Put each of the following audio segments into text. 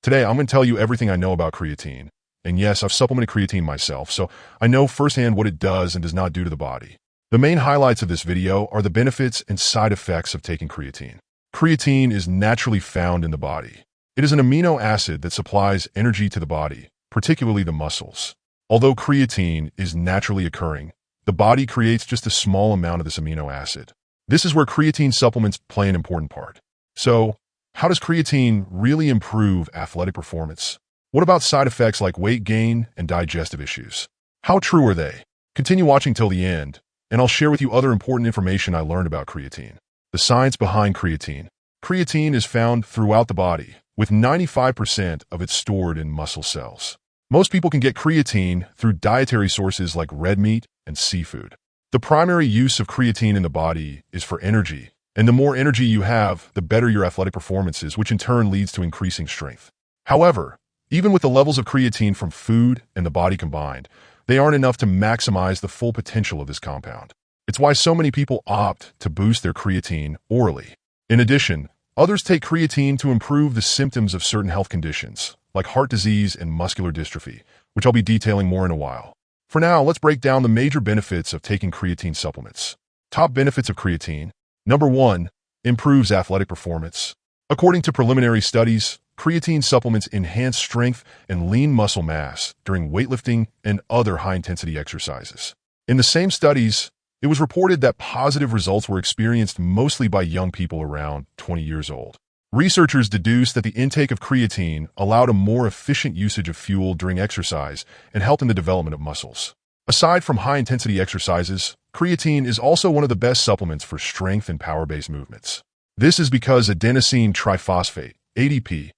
Today, I'm going to tell you everything I know about creatine. And yes, I've supplemented creatine myself, so I know firsthand what it does and does not do to the body. The main highlights of this video are the benefits and side effects of taking creatine. Creatine is naturally found in the body. It is an amino acid that supplies energy to the body, particularly the muscles. Although creatine is naturally occurring, the body creates just a small amount of this amino acid. This is where creatine supplements play an important part. So, how does creatine really improve athletic performance? What about side effects like weight gain and digestive issues? How true are they? Continue watching till the end, and I'll share with you other important information I learned about creatine. The science behind creatine. Creatine is found throughout the body, with 95% of it stored in muscle cells. Most people can get creatine through dietary sources like red meat and seafood. The primary use of creatine in the body is for energy, and the more energy you have, the better your athletic performance is, which in turn leads to increasing strength. However, even with the levels of creatine from food and the body combined, they aren't enough to maximize the full potential of this compound. It's why so many people opt to boost their creatine orally. In addition, others take creatine to improve the symptoms of certain health conditions, like heart disease and muscular dystrophy, which I'll be detailing more in a while. For now, let's break down the major benefits of taking creatine supplements. Top benefits of creatine. Number 1, improves athletic performance. According to preliminary studies, creatine supplements enhance strength and lean muscle mass during weightlifting and other high-intensity exercises. In the same studies, it was reported that positive results were experienced mostly by young people around 20 years old. Researchers deduced that the intake of creatine allowed a more efficient usage of fuel during exercise and helped in the development of muscles. Aside from high-intensity exercises, creatine is also one of the best supplements for strength and power-based movements. This is because adenosine triphosphate, ADP,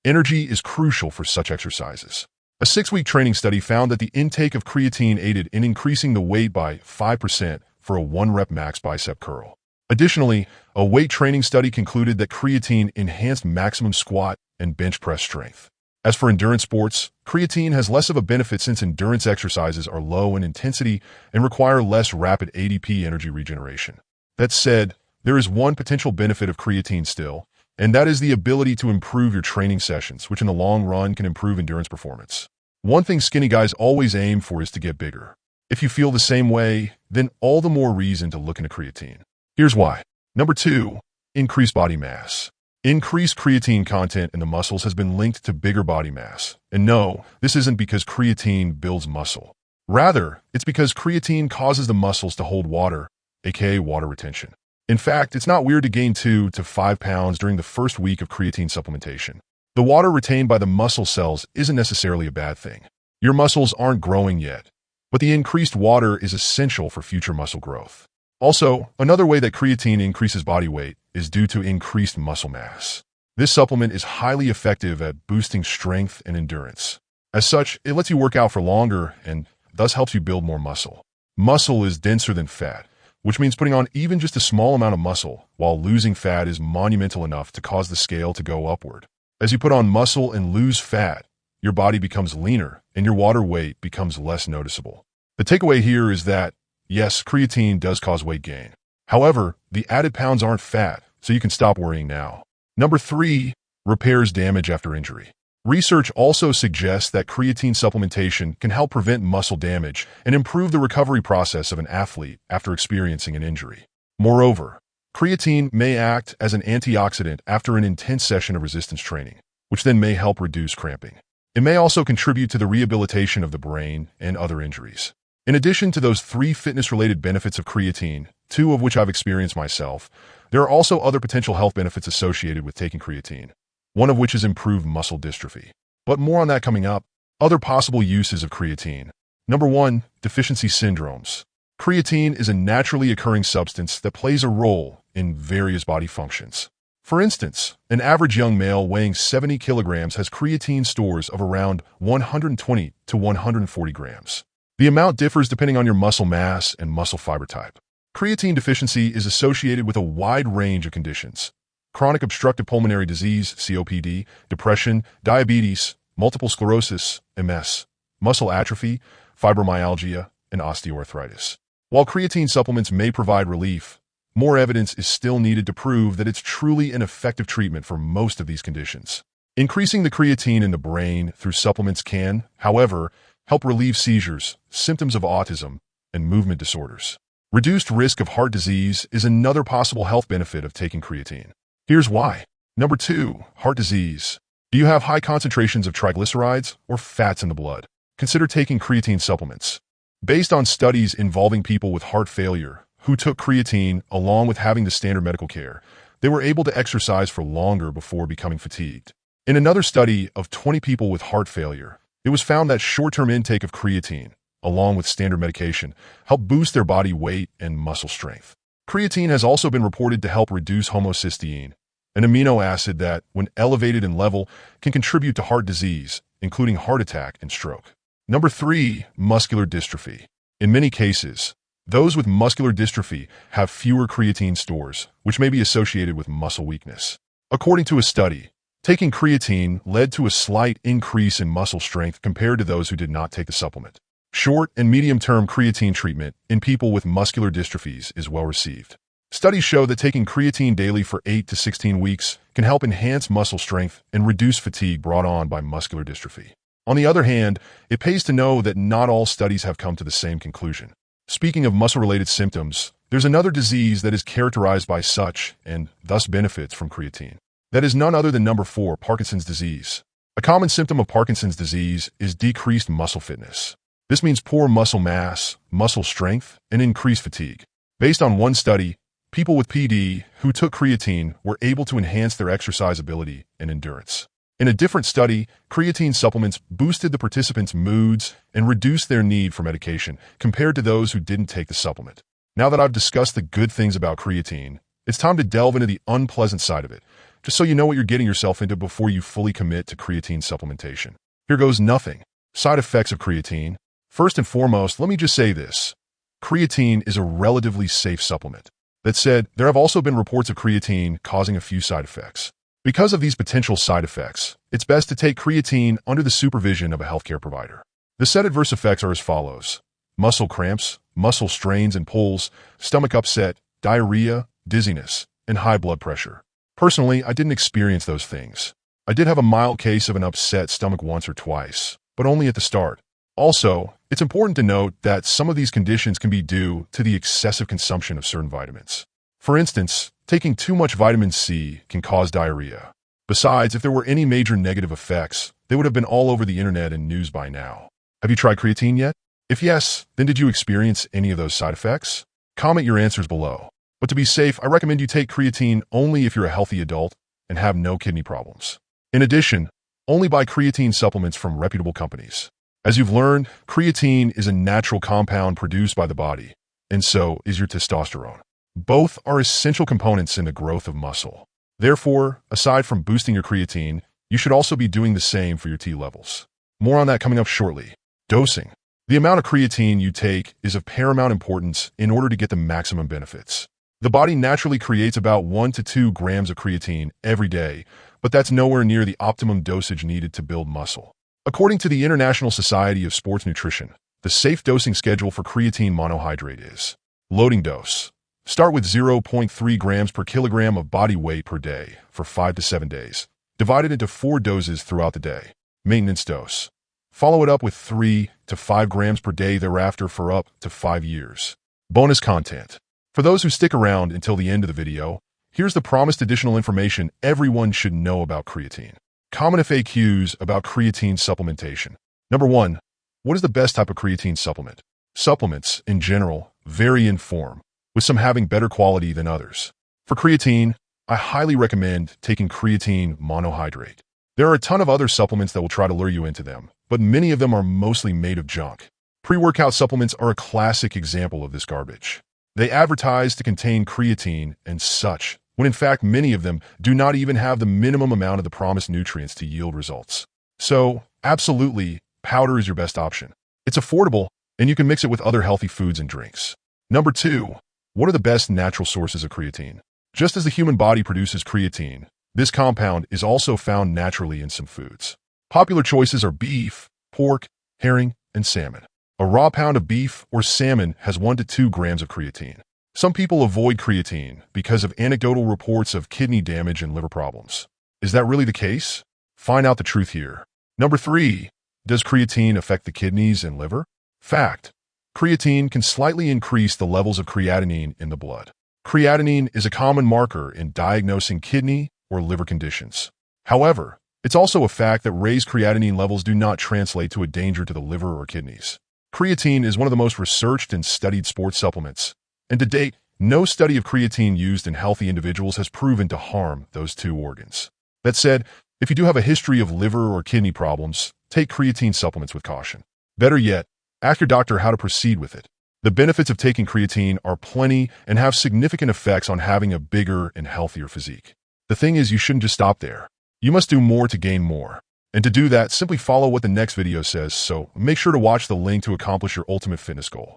energy is crucial for such exercises. A 6-week training study found that the intake of creatine aided in increasing the weight by 5% for a 1-rep max bicep curl. Additionally, a weight training study concluded that creatine enhanced maximum squat and bench press strength. As for endurance sports, creatine has less of a benefit since endurance exercises are low in intensity and require less rapid ADP energy regeneration. That said, there is one potential benefit of creatine still, and that is the ability to improve your training sessions, which in the long run can improve endurance performance. One thing skinny guys always aim for is to get bigger. If you feel the same way, then all the more reason to look into creatine. Here's why. Number 2, increased body mass. Increased creatine content in the muscles has been linked to bigger body mass. And no, this isn't because creatine builds muscle. Rather, it's because creatine causes the muscles to hold water, aka water retention. In fact, it's not weird to gain 2 to 5 pounds during the first week of creatine supplementation. The water retained by the muscle cells isn't necessarily a bad thing. Your muscles aren't growing yet, but the increased water is essential for future muscle growth. Also, another way that creatine increases body weight is due to increased muscle mass. This supplement is highly effective at boosting strength and endurance. As such, it lets you work out for longer and thus helps you build more muscle. Muscle is denser than fat, which means putting on even just a small amount of muscle while losing fat is monumental enough to cause the scale to go upward. As you put on muscle and lose fat, your body becomes leaner and your water weight becomes less noticeable. The takeaway here is that, yes, creatine does cause weight gain. However, the added pounds aren't fat, so you can stop worrying now. Number 3, repairs damage after injury. Research also suggests that creatine supplementation can help prevent muscle damage and improve the recovery process of an athlete after experiencing an injury. Moreover, creatine may act as an antioxidant after an intense session of resistance training, which then may help reduce cramping. It may also contribute to the rehabilitation of the brain and other injuries. In addition to those 3 fitness-related benefits of creatine, 2 of which I've experienced myself, there are also other potential health benefits associated with taking creatine, one of which is improved muscle dystrophy. But more on that coming up. Other possible uses of creatine. Number 1, deficiency syndromes. Creatine is a naturally occurring substance that plays a role in various body functions. For instance, an average young male weighing 70 kilograms has creatine stores of around 120 to 140 grams. The amount differs depending on your muscle mass and muscle fiber type. Creatine deficiency is associated with a wide range of conditions: chronic obstructive pulmonary disease, COPD, depression, diabetes, multiple sclerosis, MS, muscle atrophy, fibromyalgia, and osteoarthritis. While creatine supplements may provide relief, more evidence is still needed to prove that it's truly an effective treatment for most of these conditions. Increasing the creatine in the brain through supplements can, however, help relieve seizures, symptoms of autism, and movement disorders. Reduced risk of heart disease is another possible health benefit of taking creatine. Here's why. Number 2, heart disease. Do you have high concentrations of triglycerides or fats in the blood? Consider taking creatine supplements. Based on studies involving people with heart failure who took creatine along with having the standard medical care, they were able to exercise for longer before becoming fatigued. In another study of 20 people with heart failure, it was found that short-term intake of creatine, along with standard medication, helped boost their body weight and muscle strength. Creatine has also been reported to help reduce homocysteine, an amino acid that, when elevated in level, can contribute to heart disease, including heart attack and stroke. Number 3, muscular dystrophy. In many cases, those with muscular dystrophy have fewer creatine stores, which may be associated with muscle weakness. According to a study, taking creatine led to a slight increase in muscle strength compared to those who did not take the supplement. Short and medium-term creatine treatment in people with muscular dystrophies is well received. Studies show that taking creatine daily for 8 to 16 weeks can help enhance muscle strength and reduce fatigue brought on by muscular dystrophy. On the other hand, it pays to know that not all studies have come to the same conclusion. Speaking of muscle-related symptoms, there's another disease that is characterized by such and thus benefits from creatine. That is none other than number 4, Parkinson's disease. A common symptom of Parkinson's disease is decreased muscle fitness. This means poor muscle mass, muscle strength, and increased fatigue. Based on one study, people with PD who took creatine were able to enhance their exercise ability and endurance. In a different study, creatine supplements boosted the participants' moods and reduced their need for medication compared to those who didn't take the supplement. Now that I've discussed the good things about creatine, it's time to delve into the unpleasant side of it, just so you know what you're getting yourself into before you fully commit to creatine supplementation. Here goes nothing. Side effects of creatine. First and foremost, let me just say this. Creatine is a relatively safe supplement. That said, there have also been reports of creatine causing a few side effects. Because of these potential side effects, it's best to take creatine under the supervision of a healthcare provider. The said adverse effects are as follows: muscle cramps, muscle strains and pulls, stomach upset, diarrhea, dizziness, and high blood pressure. Personally, I didn't experience those things. I did have a mild case of an upset stomach once or twice, but only at the start. Also, it's important to note that some of these conditions can be due to the excessive consumption of certain vitamins. For instance, taking too much vitamin C can cause diarrhea. Besides, if there were any major negative effects, they would have been all over the internet and news by now. Have you tried creatine yet? If yes, then did you experience any of those side effects? Comment your answers below. But to be safe, I recommend you take creatine only if you're a healthy adult and have no kidney problems. In addition, only buy creatine supplements from reputable companies. As you've learned, creatine is a natural compound produced by the body, and so is your testosterone. Both are essential components in the growth of muscle. Therefore, aside from boosting your creatine, you should also be doing the same for your T levels. More on that coming up shortly. Dosing. The amount of creatine you take is of paramount importance in order to get the maximum benefits. The body naturally creates about 1 to 2 grams of creatine every day, but that's nowhere near the optimum dosage needed to build muscle. According to the International Society of Sports Nutrition, the safe dosing schedule for creatine monohydrate is: loading dose. Start with 0.3 grams per kilogram of body weight per day for 5 to 7 days, divided into 4 doses throughout the day. Maintenance dose. Follow it up with 3 to 5 grams per day thereafter for up to 5 years. Bonus content. For those who stick around until the end of the video, here's the promised additional information everyone should know about creatine. Common FAQs about creatine supplementation. Number 1. What is the best type of creatine supplement? Supplements, in general, vary in form, with some having better quality than others. For creatine, I highly recommend taking creatine monohydrate. There are a ton of other supplements that will try to lure you into them, but many of them are mostly made of junk. Pre-workout supplements are a classic example of this garbage. They advertise to contain creatine and such, when in fact many of them do not even have the minimum amount of the promised nutrients to yield results. So, absolutely, powder is your best option. It's affordable, and you can mix it with other healthy foods and drinks. Number 2. What are the best natural sources of creatine? Just as the human body produces creatine, this compound is also found naturally in some foods. Popular choices are beef, pork, herring, and salmon. A raw pound of beef or salmon has 1 to 2 grams of creatine. Some people avoid creatine because of anecdotal reports of kidney damage and liver problems. Is that really the case? Find out the truth here. Number 3. Does creatine affect the kidneys and liver? Fact. Creatine can slightly increase the levels of creatinine in the blood. Creatinine is a common marker in diagnosing kidney or liver conditions. However, it's also a fact that raised creatinine levels do not translate to a danger to the liver or kidneys. Creatine is one of the most researched and studied sports supplements, and to date, no study of creatine used in healthy individuals has proven to harm those two organs. That said, if you do have a history of liver or kidney problems, take creatine supplements with caution. Better yet, ask your doctor how to proceed with it. The benefits of taking creatine are plenty and have significant effects on having a bigger and healthier physique. The thing is, you shouldn't just stop there. You must do more to gain more. And to do that, simply follow what the next video says, so make sure to watch the link to accomplish your ultimate fitness goal.